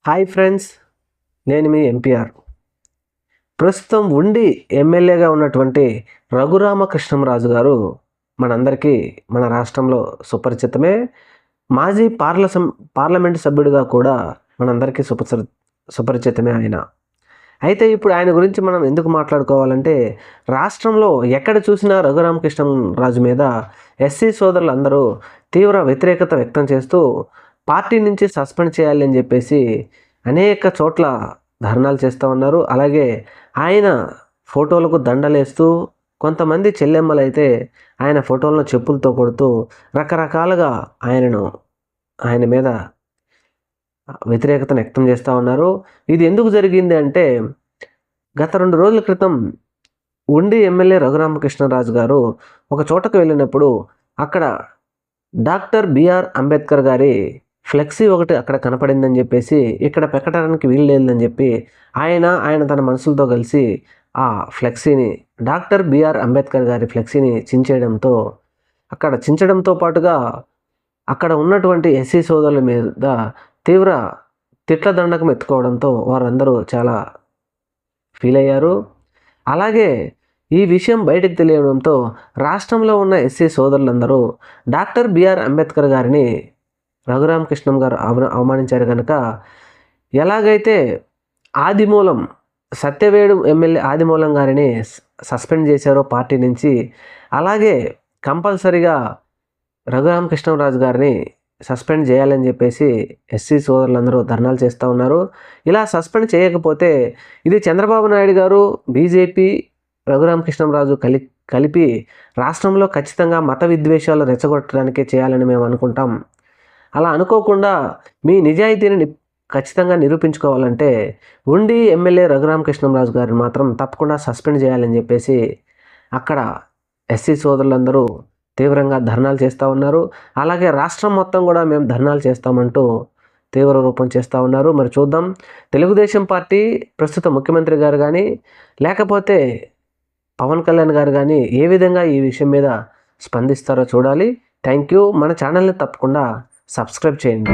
Hi friends, నేను మీ ఎన్టీఆర్. ప్రస్తుతం ఉండి ఎమ్మెల్యేగా ఉన్నటువంటి రఘురామకృష్ణంరాజు గారు మనందరికీ మన రాష్ట్రంలో సుపరిచితమే. మాజీ పార్లమెంటు సభ్యుడిగా కూడా మనందరికీ సుపరిచితమే ఆయన. అయితే ఇప్పుడు ఆయన గురించి మనం ఎందుకు మాట్లాడుకోవాలంటే, రాష్ట్రంలో ఎక్కడ చూసినా రఘురామకృష్ణంరాజు మీద ఎస్సీ సోదరులందరూ తీవ్ర వ్యతిరేకత వ్యక్తం చేస్తూ పార్టీ నుంచి సస్పెండ్ చేయాలి అని చెప్పేసి అనేక చోట్ల ధర్నాలు చేస్తూ ఉన్నారు. అలాగే ఆయన ఫోటోలకు దండలేస్తూ, కొంతమంది చెల్లెమ్మలైతే ఆయన ఫోటోలను చెప్పులతో కొడుతూ రకరకాలుగా ఆయన మీద వ్యతిరేకతను వ్యక్తం చేస్తూ ఉన్నారు. ఇది ఎందుకు జరిగింది అంటే, గత 2 రోజుల క్రితం ఉండి ఎమ్మెల్యే రఘురామకృష్ణరాజు గారు ఒక చోటకు వెళ్ళినప్పుడు అక్కడ డాక్టర్ బిఆర్ అంబేద్కర్ గారి ఫ్లెక్సీ ఒకటి అక్కడ కనపడిందని చెప్పేసి, ఇక్కడ పెట్టడానికి వీలు లేదని చెప్పి ఆయన తన మనుషులతో కలిసి ఆ ఫ్లెక్సీని, డాక్టర్ బిఆర్ అంబేద్కర్ గారి ఫ్లెక్సీని చించడంతో పాటుగా అక్కడ ఉన్నటువంటి ఎస్సీ సోదరుల మీద తీవ్ర తిట్ల దండకం ఎత్తుకోవడంతో వారందరూ చాలా ఫీల్ అయ్యారు. అలాగే ఈ విషయం బయటకు తెలియడంతో రాష్ట్రంలో ఉన్న ఎస్సీ సోదరులందరూ డాక్టర్ బిఆర్ అంబేద్కర్ గారిని రఘురామకృష్ణం గారు అవమానించారు కనుక, ఎలాగైతే ఆదిమూలం సత్యవేడు ఎమ్మెల్యే ఆదిమూలం గారిని సస్పెండ్ చేశారో పార్టీ నుంచి, అలాగే కంపల్సరిగా రఘురామకృష్ణంరాజు గారిని సస్పెండ్ చేయాలని చెప్పేసి ఎస్సీ సోదరులందరూ ధర్నాలు చేస్తూ ఉన్నారు. ఇలా సస్పెండ్ చేయకపోతే ఇది చంద్రబాబు నాయుడు గారు, బీజేపీ, రఘురామకృష్ణంరాజు కలిపి రాష్ట్రంలో ఖచ్చితంగా మత విద్వేషాలు రెచ్చగొట్టడానికే చేయాలని మేము అనుకుంటాం. అలా అనుకోకుండా మీ నిజాయితీని ఖచ్చితంగా నిరూపించుకోవాలంటే ఉండి ఎమ్మెల్యే రఘురామకృష్ణంరాజు గారిని మాత్రం తప్పకుండా సస్పెండ్ చేయాలని చెప్పేసి అక్కడ ఎస్సీ సోదరులందరూ తీవ్రంగా ధర్నాలు చేస్తూ ఉన్నారు. అలాగే రాష్ట్రం మొత్తం కూడా మేము ధర్నాలు చేస్తామంటూ తీవ్ర రూపం చేస్తూ ఉన్నారు. మరి చూద్దాం, తెలుగుదేశం పార్టీ ప్రస్తుత ముఖ్యమంత్రి గారు కానీ, లేకపోతే పవన్ కళ్యాణ్ గారు కానీ ఏ విధంగా ఈ విషయం మీద స్పందిస్తారో చూడాలి. Thank you. మన ఛానల్ని తప్పకుండా సబ్స్క్రైబ్ చేయండి.